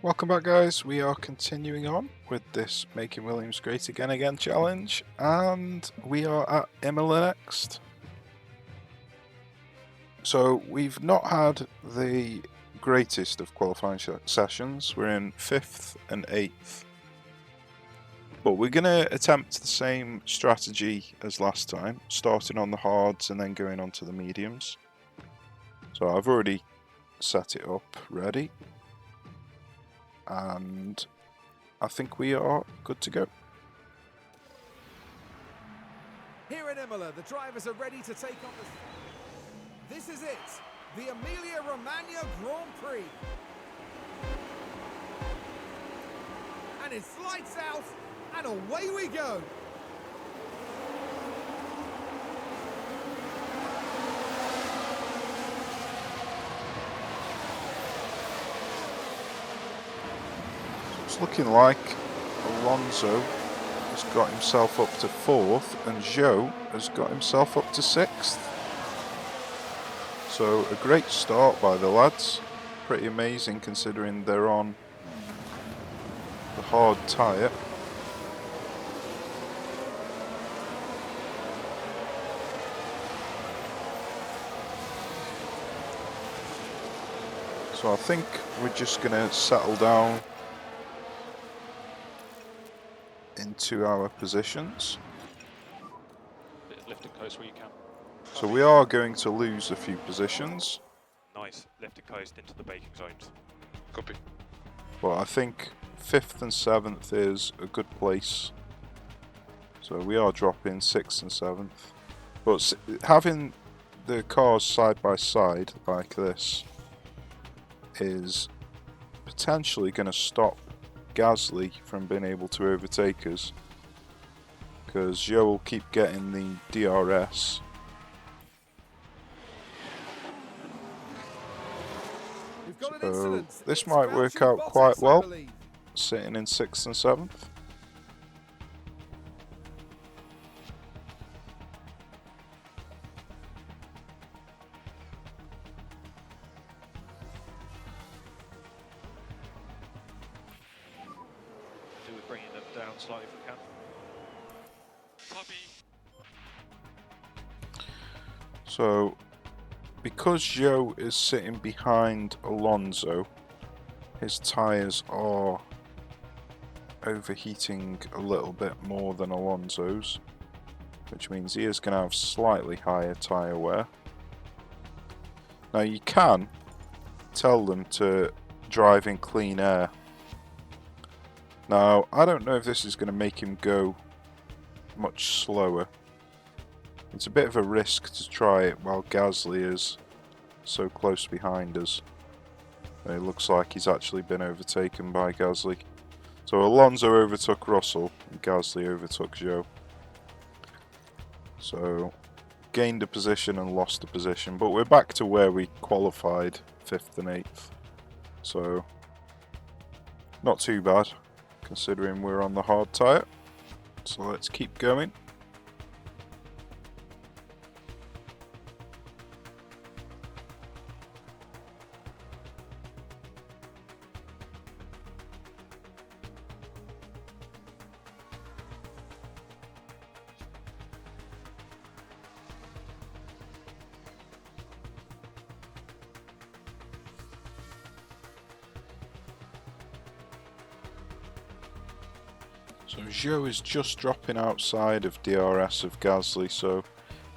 Welcome back, guys. We are continuing on with this Making Williams Great Again challenge, and we are at Imola next. So we've not had the greatest of qualifying sessions. We're in 5th and 8th. But we're going to attempt the same strategy as last time, starting on the hards and then going on to the mediums. So I've already set it up ready. And I think we are good to go. Here in Imola, the drivers are ready to take on the... This is it, the Emilia-Romagna Grand Prix. And it's lights out, and away we go. It's looking like Alonso has got himself up to 4th and Zhou has got himself up to 6th. So a great start by the lads. Pretty amazing considering they're on the hard tyre. So I think we're just going to settle down into our positions. Lift and coast where you can. So we are going to lose a few positions. Nice. Lift and coast into the baking zones. Copy. But I think 5th and 7th is a good place. So we are dropping 6th and 7th. But having the cars side by side like this is potentially going to stop Gasly from being able to overtake us, because Zhou will keep getting the DRS. We've got an So incident. this It's might work Valtteri out quite Bottas, I well, believe. sitting in 6th and 7th. Do with bringing them down slightly if we can. Copy. So because Zhou is sitting behind Alonso, his tyres are overheating a little bit more than Alonso's, which means he is going to have slightly higher tyre wear. Now you can tell them to drive in clean air. Now I don't know if this is going to make him go much slower. It's a bit of a risk to try it while Gasly is so close behind us. It looks like he's actually been overtaken by Gasly. So Alonso overtook Russell and Gasly overtook Zhou. So gained a position and lost a position, but we're back to where we qualified 5th and 8th. So not too bad considering we're on the hard tyre. So let's keep going. So Zhou is just dropping outside of DRS of Gasly, so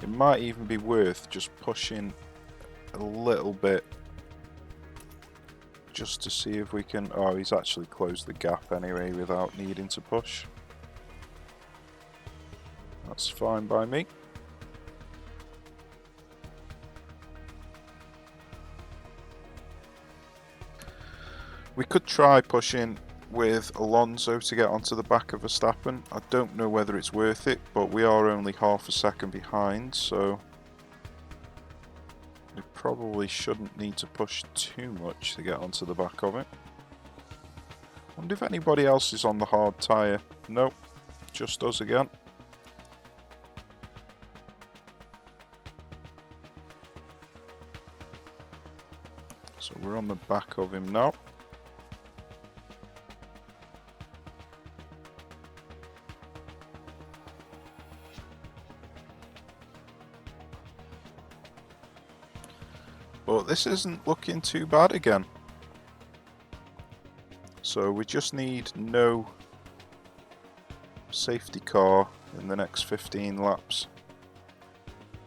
it might even be worth just pushing a little bit just to see if we can... Oh, he's actually closed the gap anyway without needing to push. That's fine by me. We could try pushing with Alonso to get onto the back of Verstappen. I don't know whether it's worth it, but we are only half a second behind, so we probably shouldn't need to push too much to get onto the back of it. Wonder if anybody else is on the hard tyre. Nope, just us again. So we're on the back of him now. But this isn't looking too bad again. So we just need no safety car in the next 15 laps.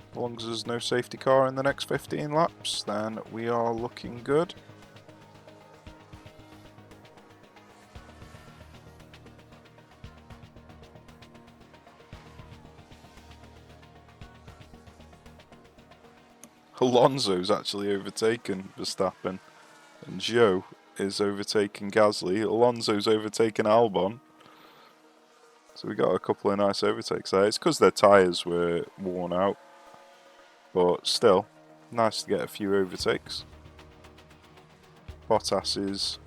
As long as there's no safety car in the next 15 laps, then we are looking good. Alonso's actually overtaken Verstappen, and Zhou is overtaking Gasly. Alonso's overtaken Albon. So we got a couple of nice overtakes there. It's because their tyres were worn out, but still, nice to get a few overtakes. Bottas has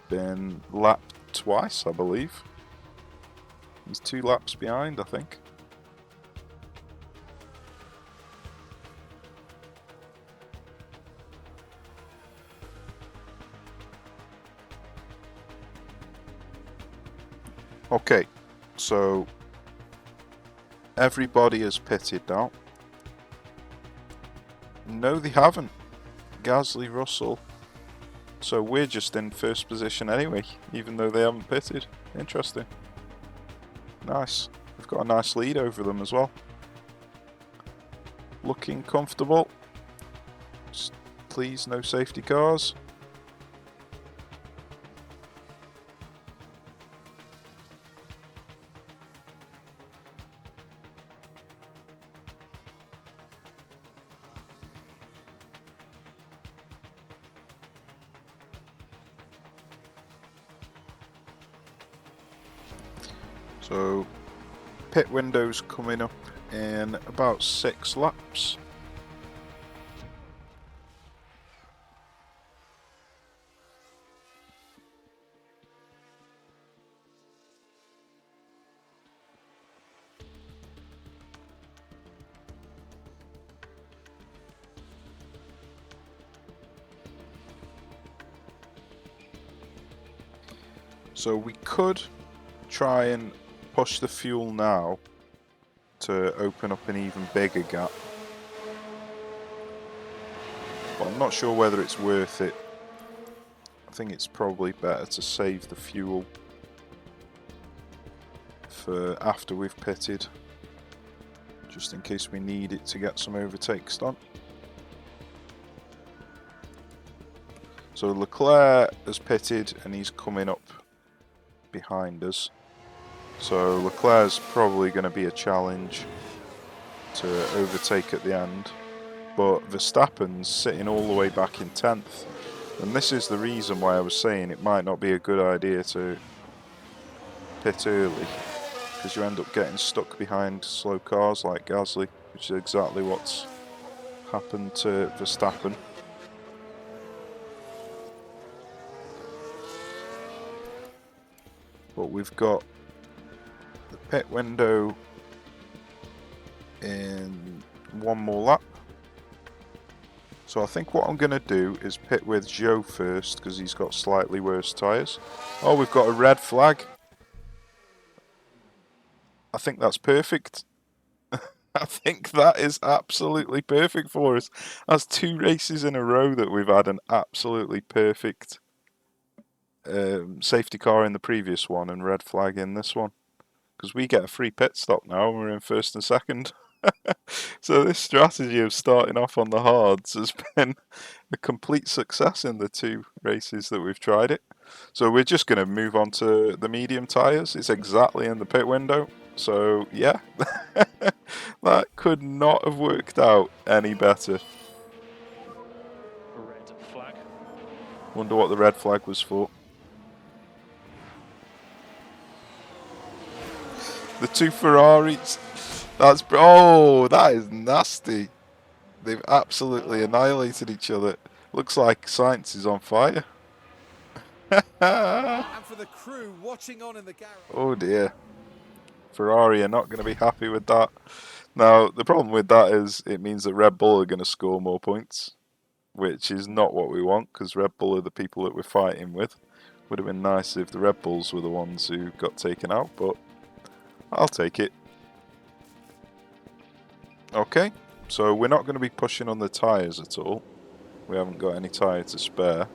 been lapped twice, I believe. He's 2 laps behind, I think. Okay, so everybody has pitted now. No, they haven't. Gasly, Russell. So we're just in first position anyway, even though they haven't pitted. Interesting. Nice. We've got a nice lead over them as well. Looking comfortable. Just please, no safety cars. So, pit window's coming up in about 6 laps. So we could try and push the fuel now to open up an even bigger gap. But I'm not sure whether it's worth it. I think it's probably better to save the fuel for after we've pitted, just in case we need it to get some overtakes done. So Leclerc has pitted and he's coming up behind us. So Leclerc's probably going to be a challenge to overtake at the end. But Verstappen's sitting all the way back in 10th. And this is the reason why I was saying it might not be a good idea to pit early, because you end up getting stuck behind slow cars like Gasly, which is exactly what's happened to Verstappen. But we've got the pit window in one more lap. So I think what I'm going to do is pit with Zhou first, because he's got slightly worse tyres. Oh, we've got a red flag. I think that's perfect. I think that is absolutely perfect for us. That's 2 races in a row that we've had an absolutely perfect safety car in the previous one and red flag in this one. Because we get a free pit stop now and we're in first and second. So this strategy of starting off on the hards has been a complete success in the 2 races that we've tried it. So we're just going to move on to the medium tyres. It's exactly in the pit window. So yeah, that could not have worked out any better. Red flag. Wonder what the red flag was for. The 2 Ferraris. That is nasty. They've absolutely annihilated each other. Looks like Sainz is on fire. And for the crew watching on in the garage. Oh dear. Ferrari are not going to be happy with that. Now, the problem with that is it means that Red Bull are going to score more points, which is not what we want, because Red Bull are the people that we're fighting with. Would have been nice if the Red Bulls were the ones who got taken out, but I'll take it. Okay, so we're not going to be pushing on the tyres at all. We haven't got any tyre to spare.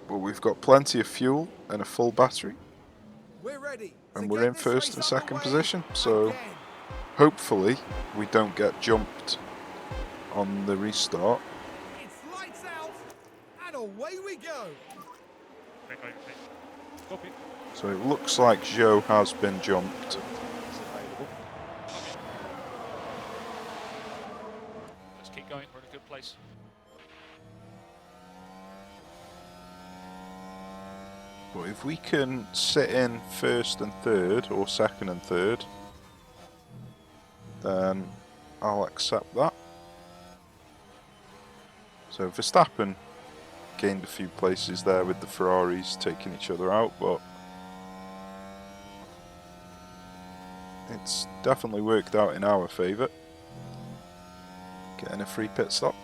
But we've got plenty of fuel and a full battery. We're ready. And to we're get in this first race and second underway position. So again. hopefully we don't get jumped on the restart. It's lights out, and away we go. Okay, okay. Copy. So it looks like Joe has been jumped. It's available. Copy. Let's keep going. We're in a good place. But if we can sit in first and third, or second and third, then I'll accept that. So Verstappen gained a few places there with the Ferraris taking each other out, but it's definitely worked out in our favour. Getting a free pit stop.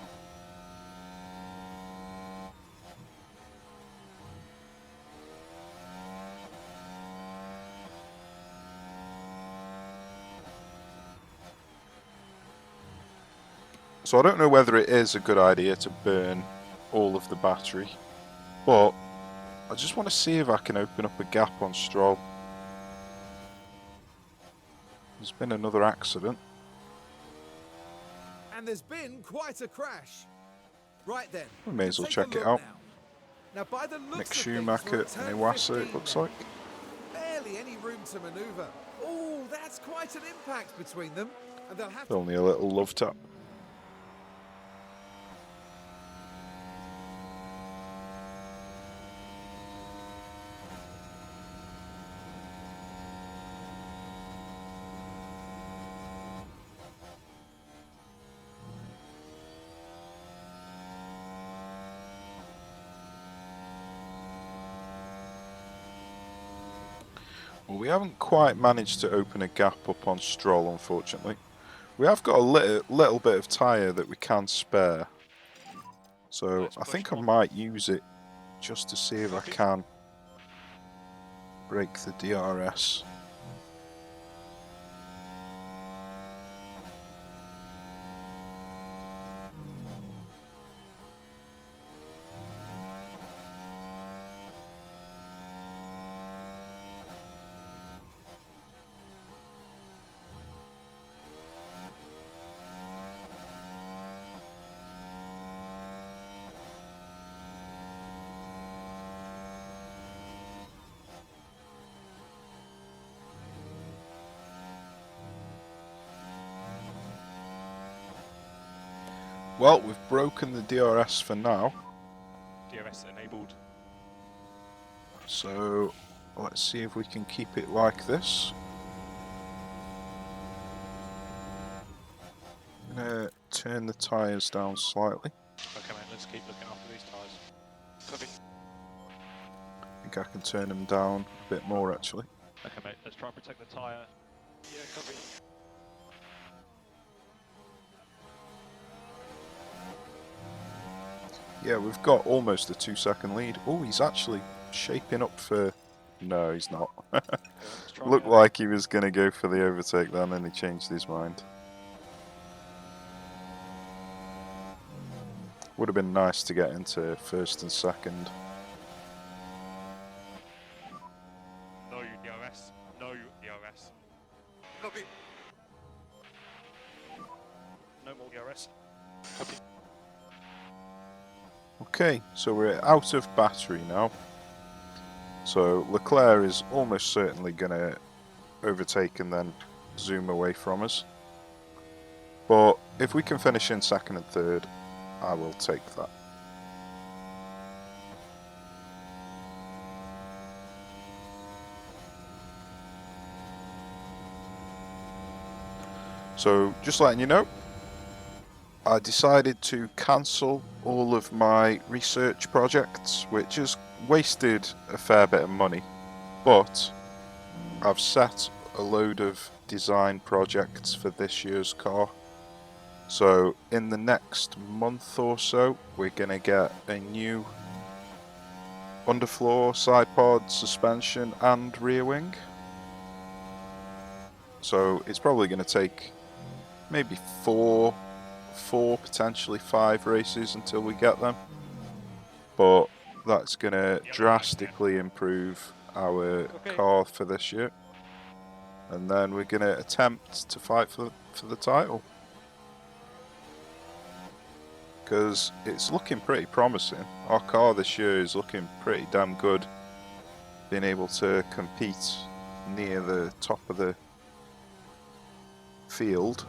So I don't know whether it is a good idea to burn all of the battery, but I just want to see if I can open up a gap on Stroll. There's been another accident. And there's been quite a crash. Right then. We may as well take a check it look out. Now, by the looks Mick of things, Schumacher we're and at turn Iwasa, 15 it looks now. like. Barely any room to manoeuvre. Oh, that's quite an impact between them. And they'll have to... Only a little love tap. Well, we haven't quite managed to open a gap up on Stroll, unfortunately. We have got a little bit of tyre that we can spare. So Let's I push think I on. might use it just to see if I Copy. can break the DRS. Well, we've broken the DRS for now. DRS enabled. So let's see if we can keep it like this. I'm gonna turn the tyres down slightly. Okay, mate, let's keep looking after these tyres. Copy. I think I can turn them down a bit more actually. Okay, mate, let's try and protect the tyre. Yeah, copy. Yeah, we've got almost a 2-second lead. Oh, he's actually shaping up for... No, he's not. Okay, let's try Looked again. like he was going to go for the overtake then and he changed his mind. Would have been nice to get into first and second. No DRS. No DRS. Copy. No more DRS. Copy. Okay, so we're out of battery now. So Leclerc is almost certainly going to overtake and then zoom away from us. But if we can finish in second and third, I will take that. So just letting you know, I decided to cancel all of my research projects, which has wasted a fair bit of money, but I've set a load of design projects for this year's car. So in the next month or so, we're going to get a new underfloor, side pod, suspension and rear wing. So it's probably going to take maybe 4 4, potentially 5 races until we get them. But that's going to drastically improve our car for this year. And then we're going to attempt to fight for the title. Because it's looking pretty promising. Our car this year is looking pretty damn good. Being able to compete near the top of the field.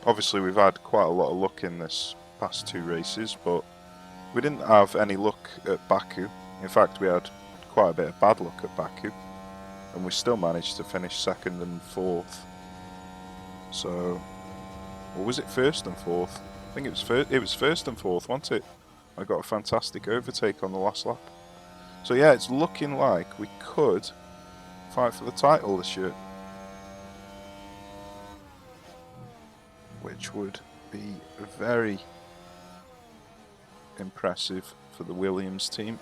Obviously we've had quite a lot of luck in this past 2 races, but we didn't have any luck at Baku. In fact, we had quite a bit of bad luck at Baku, and we still managed to finish 2nd and 4th. So, or was it 1st and 4th? I think it was 1st and 4th, wasn't it? I got a fantastic overtake on the last lap. So yeah, it's looking like we could fight for the title this year, which would be very impressive for the Williams team.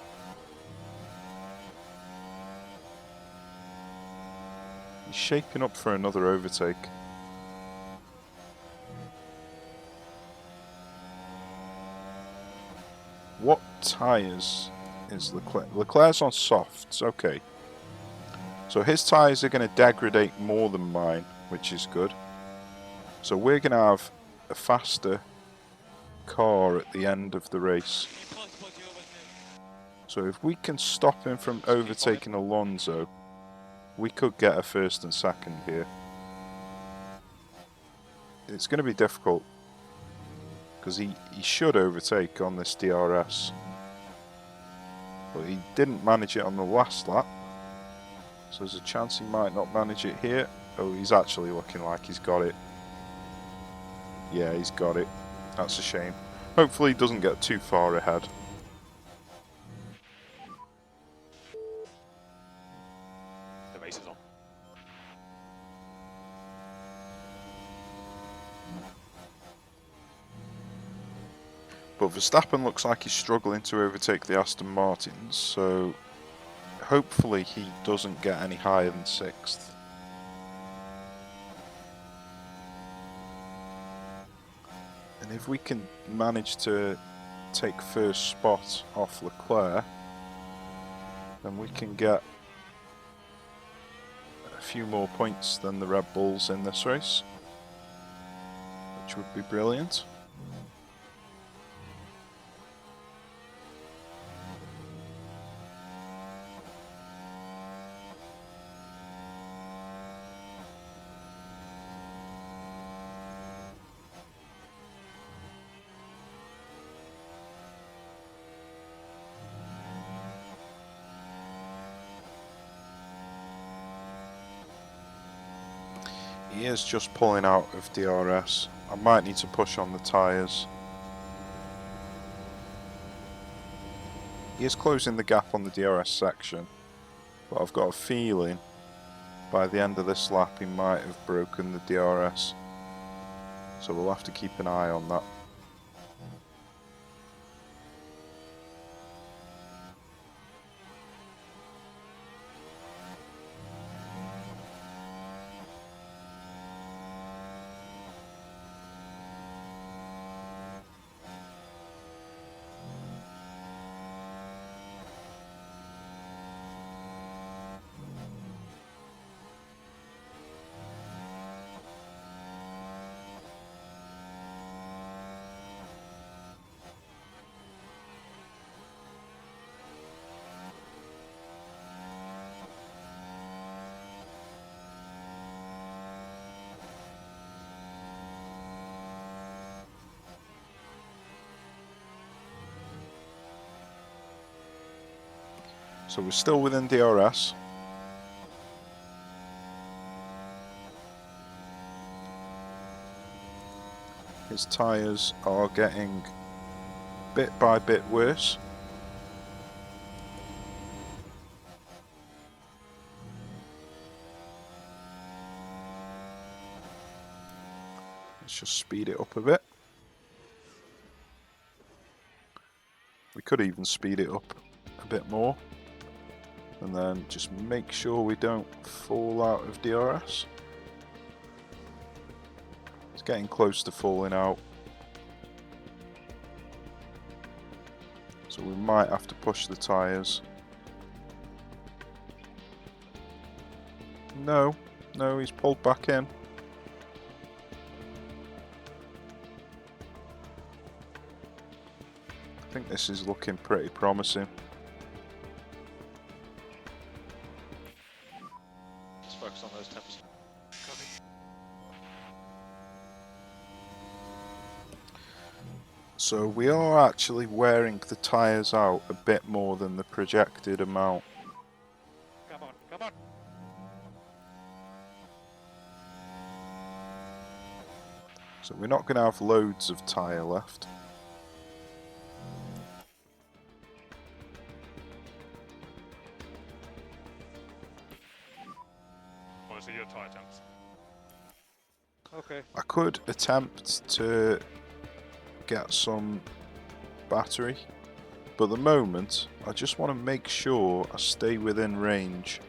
He's shaping up for another overtake. What tyres is Leclerc? Leclerc's on softs, okay. So his tyres are going to degrade more than mine, which is good. So we're going to have a faster car at the end of the race. So if we can stop him from overtaking Alonso, we could get a 1st and 2nd here. It's going to be difficult, because he should overtake on this DRS. But he didn't manage it on the last lap. So there's a chance he might not manage it here. Oh, he's actually looking like he's got it. Yeah, he's got it. That's a shame. Hopefully he doesn't get too far ahead. The race is on. But Verstappen looks like he's struggling to overtake the Aston Martins, so hopefully he doesn't get any higher than 6th. And if we can manage to take 1st spot off Leclerc, then we can get a few more points than the Red Bulls in this race, which would be brilliant. He is just pulling out of DRS. I might need to push on the tyres. He is closing the gap on the DRS section, but I've got a feeling by the end of this lap he might have broken the DRS. So we'll have to keep an eye on that. So we're still within DRS. His tyres are getting bit by bit worse. Let's just speed it up a bit. We could even speed it up a bit more. And then just make sure we don't fall out of DRS. It's getting close to falling out. So we might have to push the tyres. No, no, he's pulled back in. I think this is looking pretty promising. Let's focus on those temps. Copy. So we are actually wearing the tyres out a bit more than the projected amount. Come on, come on. So we're not going to have loads of tyre left. What is your tyre temps? Okay. I could attempt to get some battery, but at the moment I just want to make sure I stay within range,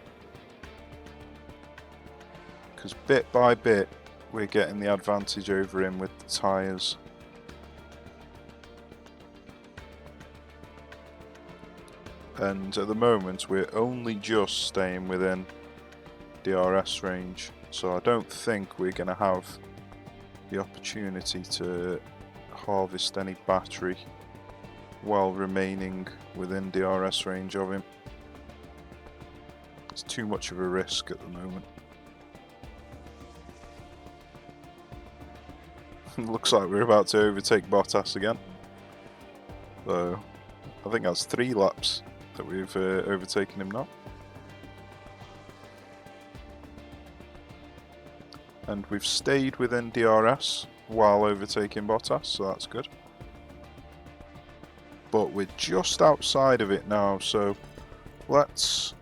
because bit by bit we're getting the advantage over him with the tyres. And at the moment we're only just staying within DRS range, so I don't think we're going to have the opportunity to harvest any battery while remaining within DRS range of him. It's too much of a risk at the moment. Looks like we're about to overtake Bottas again. So I think that's 3 laps that we've overtaken him now. And we've stayed within DRS while overtaking Bottas, so that's good. But we're just outside of it now, so let's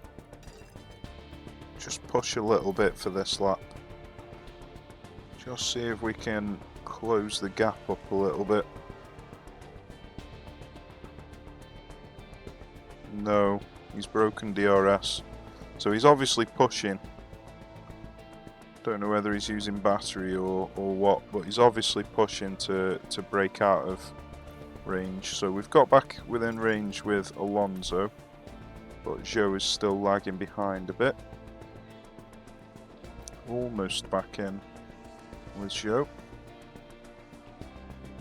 just push a little bit for this lap. Just see if we can close the gap up a little bit. No, he's broken DRS. So he's obviously pushing. Don't know whether he's using battery or what, but he's obviously pushing to break out of range. So we've got back within range with Alonso, but Zhou is still lagging behind a bit. Almost back in with Zhou.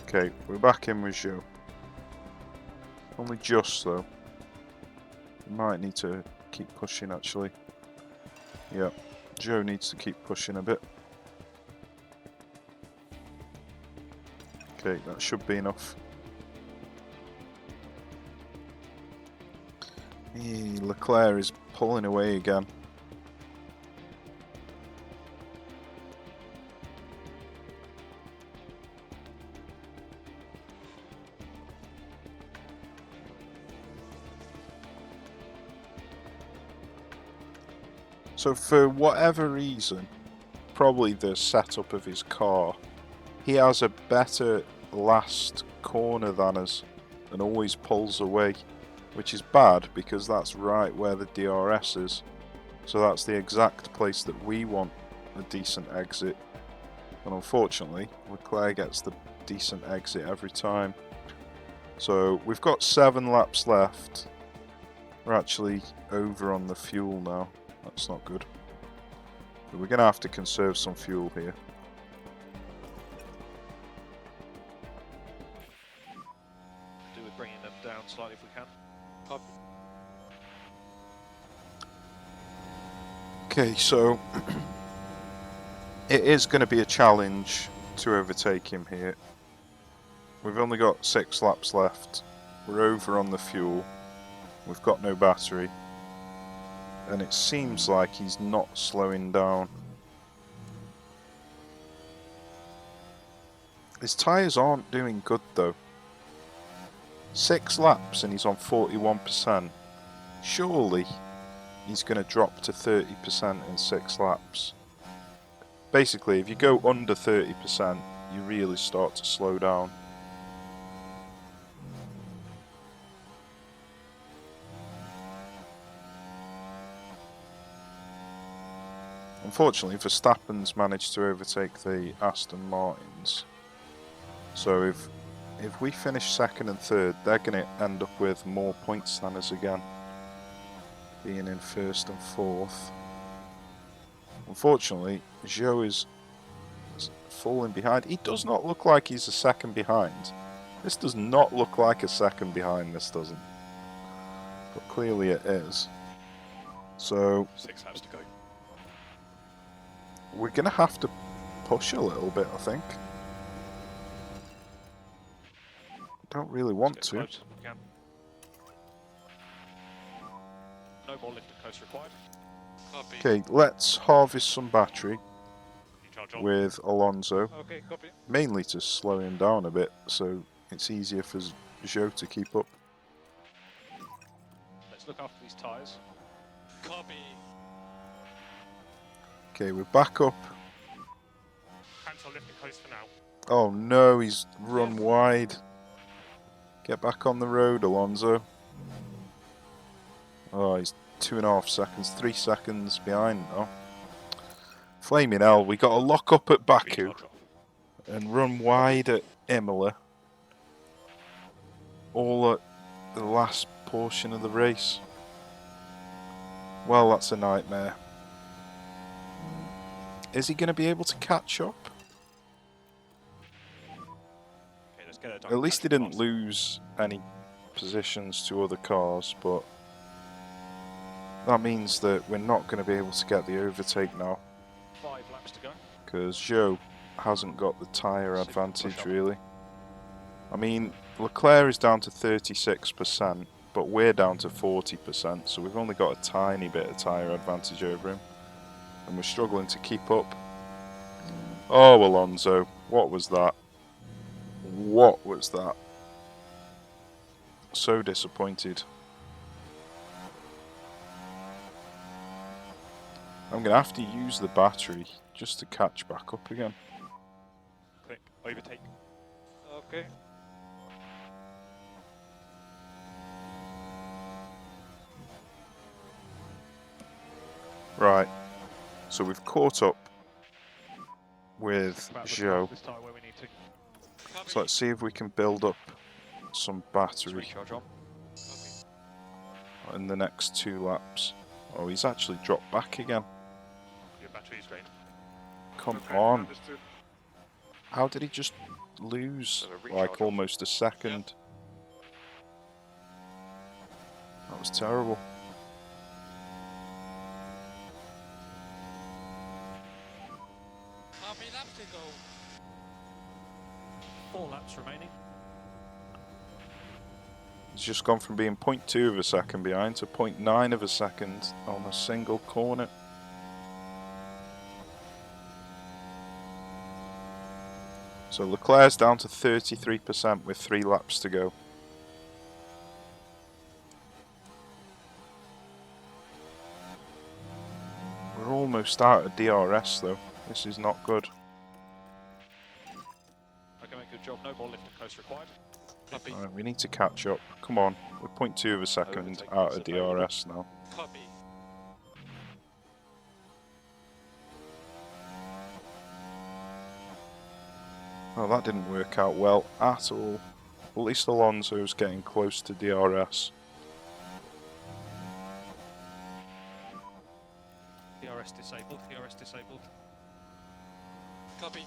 Okay, we're back in with Zhou. Only just though. We might need to keep pushing actually. Yeah, Zhou needs to keep pushing a bit. Okay, that should be enough. Leclerc is pulling away again. So for whatever reason, probably the setup of his car, he has a better last corner than us and always pulls away, which is bad because that's right where the DRS is. So that's the exact place that we want a decent exit. And unfortunately, Leclerc gets the decent exit every time. So we've got 7 laps left. We're actually over on the fuel now. That's not good. But we're going to have to conserve some fuel here. Do with bringing them down slightly if we can. Copy. Okay, so it is going to be a challenge to overtake him here. We've only got 6 laps left. We're over on the fuel. We've got no battery. And it seems like he's not slowing down. His tyres aren't doing good though. 6 laps and he's on 41%. Surely he's going to drop to 30% in 6 laps. Basically, if you go under 30%, you really start to slow down. Unfortunately, Verstappen's managed to overtake the Aston Martins. So if if we finish second and third, they're going to end up with more points than us again, being in first and fourth. Unfortunately, Zhou is falling behind. He does not look like he's a second behind. This does not look like a second behind, this doesn't. But clearly it is. So 6 laps to go. we're going to have to push a little bit, I think. Don't really want Let's to. get close if we can. No more lift and coast required. Copy. Okay, let's harvest some battery Recharge on. with Alonso. Okay, copy. Mainly to slow him down a bit, so it's easier for Zhou to keep up. Let's look after these tyres. Copy. Okay, we're back up. Cancel lift and coast for now. Oh no, he's run wide. Get back on the road, Alonso. Oh, he's 2.5 seconds, 3 seconds behind now. Flaming hell, we got to lock up at Baku Recharge off. and run wide at Imola. All at the last portion of the race. Well, that's a nightmare. Is he going to be able to catch up? Okay, let's get it At least he didn't lose any positions to other cars, but that means that we're not going to be able to get the overtake now, 5 laps to go. because Zhou hasn't got the tyre Super advantage push-up. really. I mean, Leclerc is down to 36%, but we're down to 40%, so we've only got a tiny bit of tyre advantage over him, and we're struggling to keep up. Oh, Alonso, what was that? What was that? So disappointed. I'm going to have to use the battery just to catch back up again. Quick, overtake. Okay. Right, so we've caught up with About the Zhou, this tyre where we need to. so let's see if we can build up some Let's battery recharge on. in the next 2 laps. Oh, he's actually dropped back again. Your battery's drained. Come Okay, on. understood. How did he just lose Got a recharge like on. almost a second? That was terrible. How many laps to go? 4 laps remaining. He's just gone from being 0.2 of a second behind to 0.9 of a second on a single corner. So Leclerc's down to 33% with 3 laps to go. We're almost out of DRS though. This is not good. Okay, mate, good job. No more lift and coast required. Copy. Alright, we need to catch up. Come on, we're 0.2 of a second Overtake out is of available. DRS now. Copy. Oh, that didn't work out well at all. At least Alonso's getting close to DRS. DRS disabled. DRS disabled. Copy.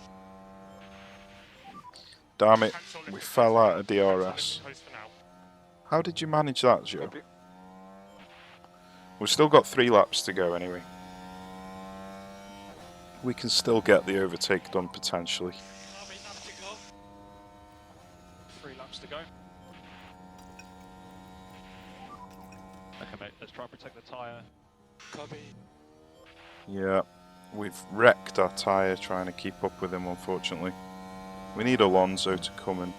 Damn it, Cancel lift we and fell coast for out now. of Cancel lift DRS. and coast for now. How did you manage that, Joe? Copy. We've still got 3 laps to go anyway. We can still get the overtake done potentially. How many laps to go? 3 laps to go. Okay, mate, let's try and protect the tyre. Copy. Yeah, we've wrecked our tyre trying to keep up with him, unfortunately. We need Alonso to come and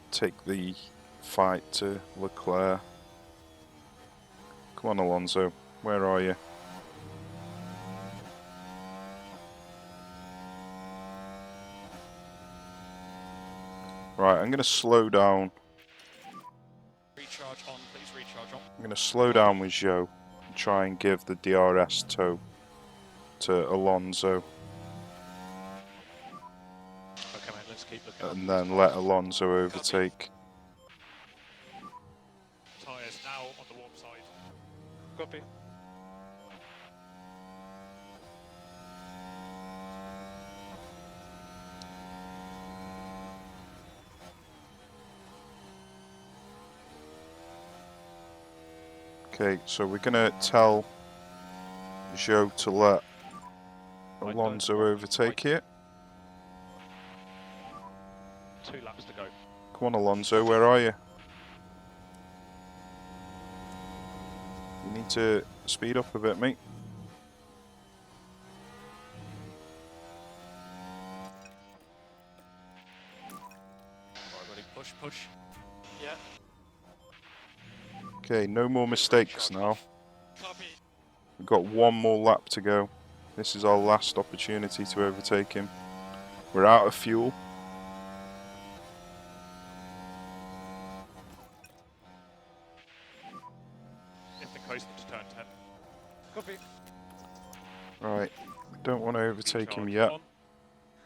take the fight to Leclerc. Come on, Alonso, where are you? Right, I'm going to slow down. Recharge on, please recharge on. I'm going to slow down with Zhou and try and give the DRS toe to Alonso. Okay, mate, let's keep looking and then let Alonso overtake. Tyres now on the warm side. Copy. Okay, so we're gonna tell Zhou to let Alonso overtake here. 2 laps to go. Come on, Alonso, where are you? You need to speed up a bit, mate. Alright, ready? Push, push. Yeah. Okay, no more mistakes now. Copy. We've got one more lap to go. This is our last opportunity to overtake him. We're out of fuel. Lift the coast into turn 10. Copy. Right, we don't want to overtake him Recharge yet. on.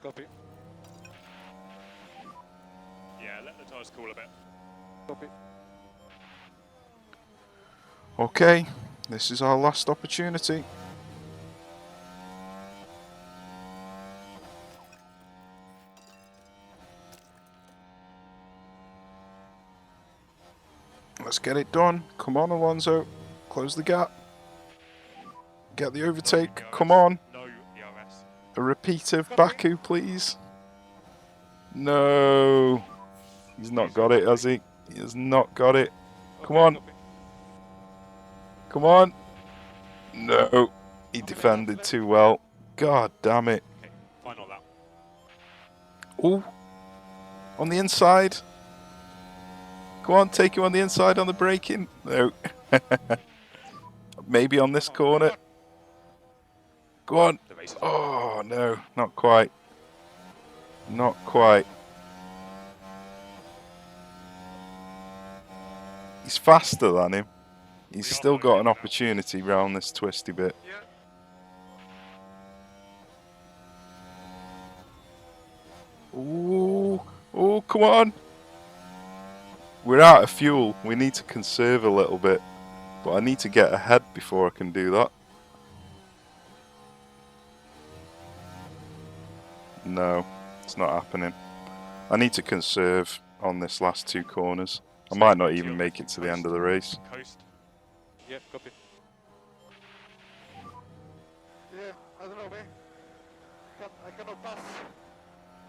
Copy. Yeah, let the tyres cool a bit. Copy. Okay, this is our last opportunity. Let's get it done. Come on, Alonso. Close the gap. Get the overtake. No Come DRS. on. No DRS. A repeat of Copy. Baku, please. No. He's not got it, has he? He has not got it. Come on. Copy. Come on. No. He defended too well. God damn it. Okay, final lap. Oh. On the inside. Come on, take him on the inside on the braking. No. Maybe on this corner. Go on. The race is Oh, no. Not quite. Not quite. He's faster than him. He's still got an opportunity round this twisty bit. Yeah. Ooh. Oh, come on. We're out of fuel. We need to conserve a little bit. But I need to get ahead before I can do that. No, it's not happening. I need to conserve on this last 2 corners. I might not even make it to the end of the race. coast. Yeah, copy. Yeah, I don't know, man. I cannot pass.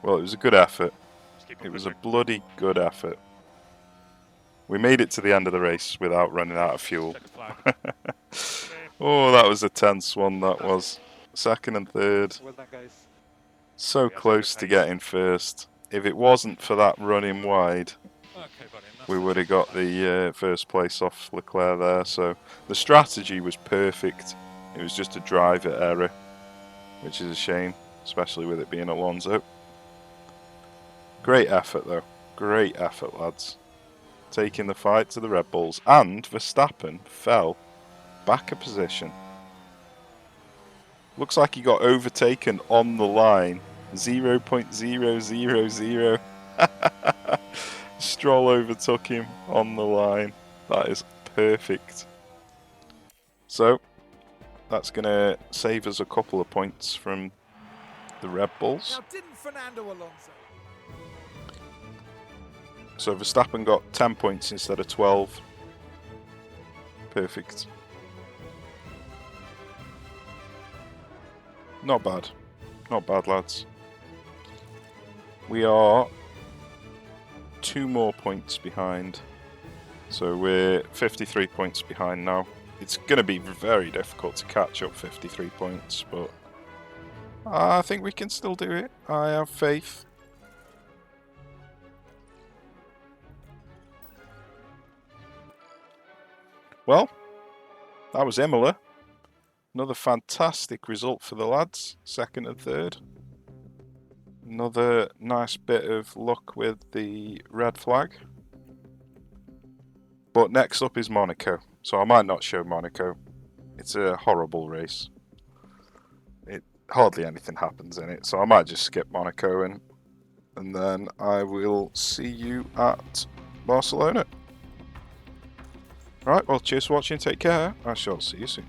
Well, it was a good effort. Just keep on It was a pushing. bloody good effort. We made it to the end of the race without running out of fuel. Check the flag. Oh, that was a tense one, that was. Second and third. Well done, guys. So Yeah, that's close good to pace. getting first. If it wasn't for that running wide, Okay, buddy. That's we it. would have got the first place off Leclerc there. So the strategy was perfect. It was just a driver error, which is a shame, especially with it being Alonso. Great effort, though. Great effort, lads. Taking the fight to the Red Bulls. And Verstappen fell back a position. Looks like he got overtaken on the line. 0.000. Stroll overtook him on the line. That is perfect. So, that's going to save us a couple of points from the Red Bulls. Now, didn't Fernando Alonso? So Verstappen got 10 points instead of 12. Perfect. Not bad. Not bad, lads. We are 2 more points behind. So we're 53 points behind now. It's going to be very difficult to catch up 53 points, but I think we can still do it. I have faith. Well, that was Imola. Another fantastic result for the lads, 2nd and 3rd. Another nice bit of luck with the red flag. But next up is Monaco, so I might not show Monaco. It's a horrible race. Hardly anything happens in it, so I might just skip Monaco and and then I will see you at Barcelona. Right, well, cheers for watching, take care, I shall see you soon.